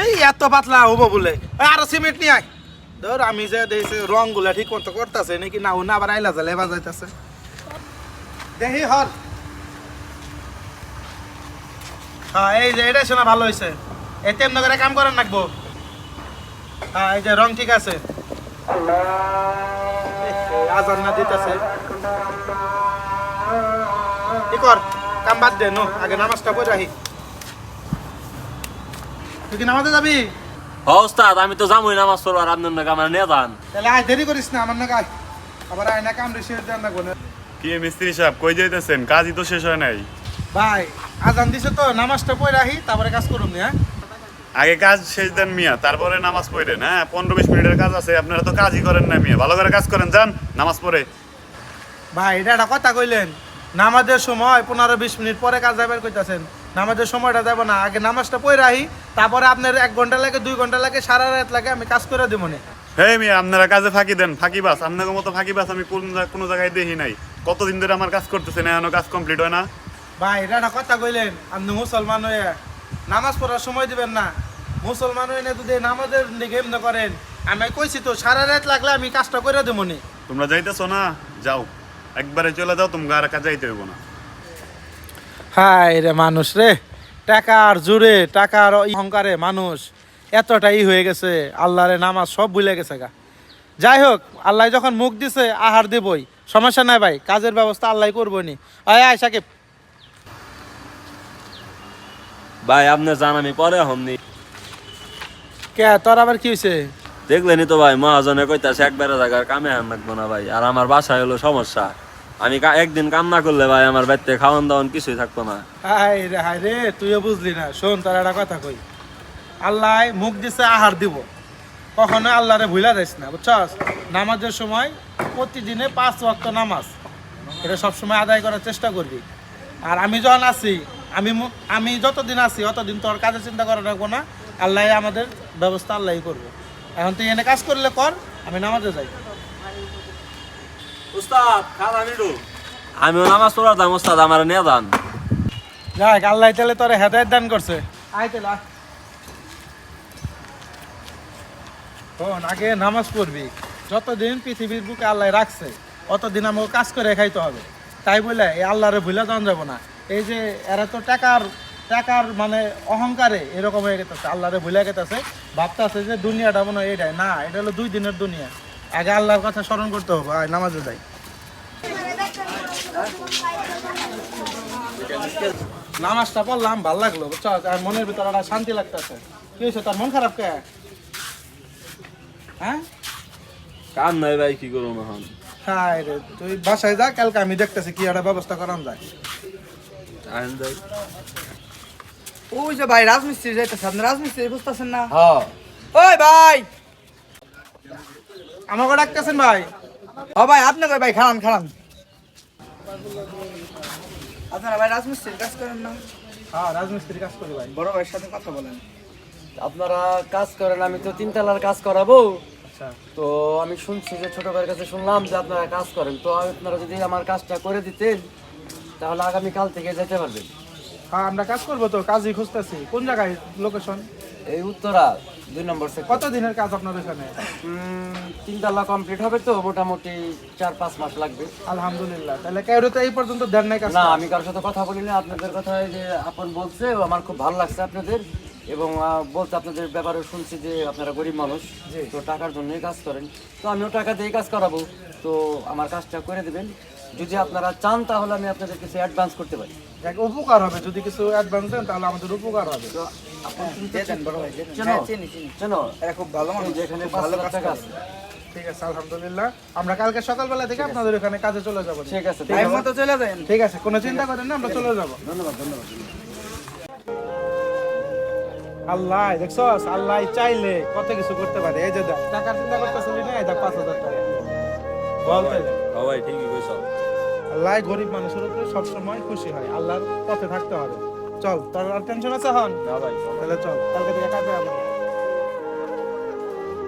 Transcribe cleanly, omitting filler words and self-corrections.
এই এত পাতলা হবো বলে আর সিমেন্ট নিয়ে আয় ধর আমি যে দেখছি রং গুলা ঠিক মতো করতেছে নাকি না ও না আবার আইলা জালে বাজাইতেছে দেখি হল হ্যাঁ এই যে এটা শোনা ভালো হয়েছে এই তেমন করে কাম করেন রাখবো হ্যাঁ এই যে রং ঠিক আছে আজান না দিতেছে কি কর কাম বাদ দে নো আগে নামাজটা পড়ে রাখি তুই কি নামাজে যাবি ওস্তাদ আমি তো যাবোই নামাজ পড়বার আপনার নাকি আমার নিয়ে যান তাহলে আয় দেরি করিস না আমার নাকি আবার আয় না কাম শেষ দেন না কোনে কি মিস্ত্রি সাহেব কই যাইতেছেন কাজই তো শেষ হয় নাই ভাই আজান দিছে তো নামাজটা পড়ে রাখি তারপরে কাজ করুন হ্যাঁ আগে কাজ শেষ দেন মিয়া তারপরে নামাজ পড়েন হ্যাঁ 15-20 মিনিটের কাজ আছে আপনারা তো কাজই করেন না মিয়া ভালো করে কাজ করেন যান নামাজ পড়ে ভাই এটা একটা কথা কইলেন নামাজের সময় 15-20 মিনিট পরে কাজ যাবেন কইতাছেন নামাজের সময়টা যাব না আগে নামাজটা পড়ে রাখি তারপরে আপনার 1 ঘন্টা লাগে 2 ঘন্টা লাগে সারা রাত লাগে আমি কাজ করে দেব না হে মিয়া আপনারা কাজে ফাঁকি দেন ফাঁকিবাজ আপনাদের মতো ফাঁকিবাজ আমি কোনো জায়গায় দেখি নাই কতদিন ধরে আমার কাজ করতেছেন এখনো কাজ কমপ্লিট হয় না ভাই এটা একটা কথা কইলেন আপনি মুসলমান হয়ে নামাজ পড়ার সময় দিবেন না মুসলমান হয়ে না যদি নামাজের দিকে এমনি করেন আমি কইছি তো সারা রাত লাগলে আমি কাজটা করে দেব না তোমরা যাইতেছো না যাও একবারে চলে যাও তোমরা আর কাজ যাইতে হইব না হায় রে মানুষ রে টাকার জোরে টাকার অহংকারে মানুষ এতটাই হয়ে গেছে আল্লাহরে নামাজ সব ভুলে গেছে গা যাই হোক আল্লাহ যখন মুখ দিছে আহার দেবই সমস্যা নাই ভাই কাজের ব্যবস্থা আল্লাহ করবো নি আয় আয় সাকিব ভাই আপনি জান আমি পরে হমনি কে তোর আবার কি হয়েছে দেখলেনি তো ভাই মহাজনে কইতাছে একবারে জায়গার কামে হান রাখবো না ভাই আর আমার বাসায় হলো সমস্যা আমি একদিন কাম না করলে ভাই আমার বাড়িতে খাওয়ান দাওয়ান কিছুই থাকতো না হায় রে তুইও বুঝলি না শোন তোর একটা কথা কই আল্লাহ মুখ দিছে আহার দিব কখনো আল্লাহরে ভুলা যাইস না বুঝছস নামাজের সময় প্রতিদিনে 5 ওয়াক্ত নামাজ এটা সবসময় আদায় করার চেষ্টা করবি আর আমি যখন আছি আমি যতদিন আছি অতদিন তোর কাজে চিন্তা করা রাখবো না আল্লাহ আমাদের ব্যবস্থা আল্লাহই করবো এখন তুই এনে কাজ করলে কর আমি নামাজে যাই উস্তাদ খান আমিও নামাজ পড়ার দাম উস্তাদ আমার নিয়ে যান যাই আল্লাহ তাহলে তোর হেদায়েত দান করছে আয় তাহলে আগে নামাজ পড়বি যতদিন পৃথিবীর বুকে আল্লাহ রাখছে অতদিন আমাকে কাজ করে খাইতে হবে তাই বলে এই আল্লাহরে ভুলে যাওয়া যাবো না এই যে এরা তো টাকার মানে অহংকারে এরকম হয়ে গেছে আল্লাহরে ভুলে গেছে ভাবতেছে যে দুনিয়াটা মনে হয় এটাই না এটা হলো 2 দিনের দুনিয়া আগে আল্লাহর কথা স্মরণ করতে হবে আর নামাজে যাই নামাজটা পড়লাম ভালো লাগলো বুঝছো আর মনের ভিতরে একটা শান্তি লাগতেছে কি হয়েছে তোর মন খারাপ কে হ্যাঁ কাম নাই ভাই কি করবো এখন হ্যাঁ রে তুই বাসায় যা কালকে আমি দেখতেছি কি একটা ব্যবস্থা করান যায় আইন যাই ওই যে ভাই রাজমিস্ত্রি যাইতেছে আপনি রাজমিস্ত্রি বুঝতেছেন না হ্যাঁ ওই ভাই আমাকে ডাকতেছেন ভাই ও ভাই আপনি কই ভাই খারান আপনারা ভাই রাজমিস্ত্রির কাজ করেন না হ্যাঁ রাজমিস্ত্রি কাজ করি ভাই বড় ভাইয়ের সাথে কথা বলেন আপনারা কাজ করেন আমি তো 3 তলার কাজ করাবো আচ্ছা তো আমি শুনছি যে ছোট ভাইয়ের কাছে শুনলাম যে আপনারা কাজ করেন তো আপনারা যদি আমার কাজটা করে দিতেন তাহলে আগামী কাল থেকে যেতে পারবেন হ্যাঁ আমরা কাজ করবো তো কাজই খুঁজতেছি কোন জায়গায় লোকেশন এই উত্তরা 2 নম্বর সেক্টর কত দিনের কাজ আপনার এখানে 3 তলা কমপ্লিট হবে তো মোটামুটি 4-5 মাস লাগবে আলহামদুলিল্লাহ তাহলে কেউ তো এই পর্যন্ত দেন নাই কাজ না আমি কারোর সাথে কথা বলি না আপনাদের কথা যে আপন বলছে আমার খুব ভালো লাগছে আপনাদের এবং বলতে আপনাদের ব্যাপারে শুনছি যে আপনারা গরিব মানুষ তো টাকার জন্যই কাজ করেন তো আমিও টাকা দিয়ে কাজ করাবো তো আমার কাজটা করে দেবেন যদি আপনারা চান তাহলে আমি আপনাদের কিছু অ্যাডভান্স করতে পারি এক উপকার হবে যদি কিছু অ্যাডভান্স দেন তাহলে আমাদের উপকার হবে তো আপনি দিয়ে দেন বড় ভাই চেনো চিনি চেনো এরা খুব ভালো মানুষ যেখানে ভালো 5 কাজ টাকা করে। আছে ঠিক আছে আলহামদুলিল্লাহ আমরা কালকে সকালবেলা থেকে আপনাদের ওখানে কাজে চলে যাবো ঠিক আছে টাইম মতো চলে যান ঠিক আছে কোনো চিন্তা করেন না আমরা চলে যাবো ধন্যবাদ আল্লাহ দেখছো আল্লাহ চাইলে কত কিছু করতে পারে এই যে দেখ টাকার চিন্তা করতেছিলি না এই দেখ 5000 টাকা বলতে হ্যাঁ ভাই ঠিকই কইছ আল্লাহ গরিব মানুষের উপরে সবসময় খুশি হয় আল্লাহর পথে থাকতে হবে চল তোর আর টেনশন আছে এখন না ভাই তাহলে চল কালকে থেকে কাজে আমরা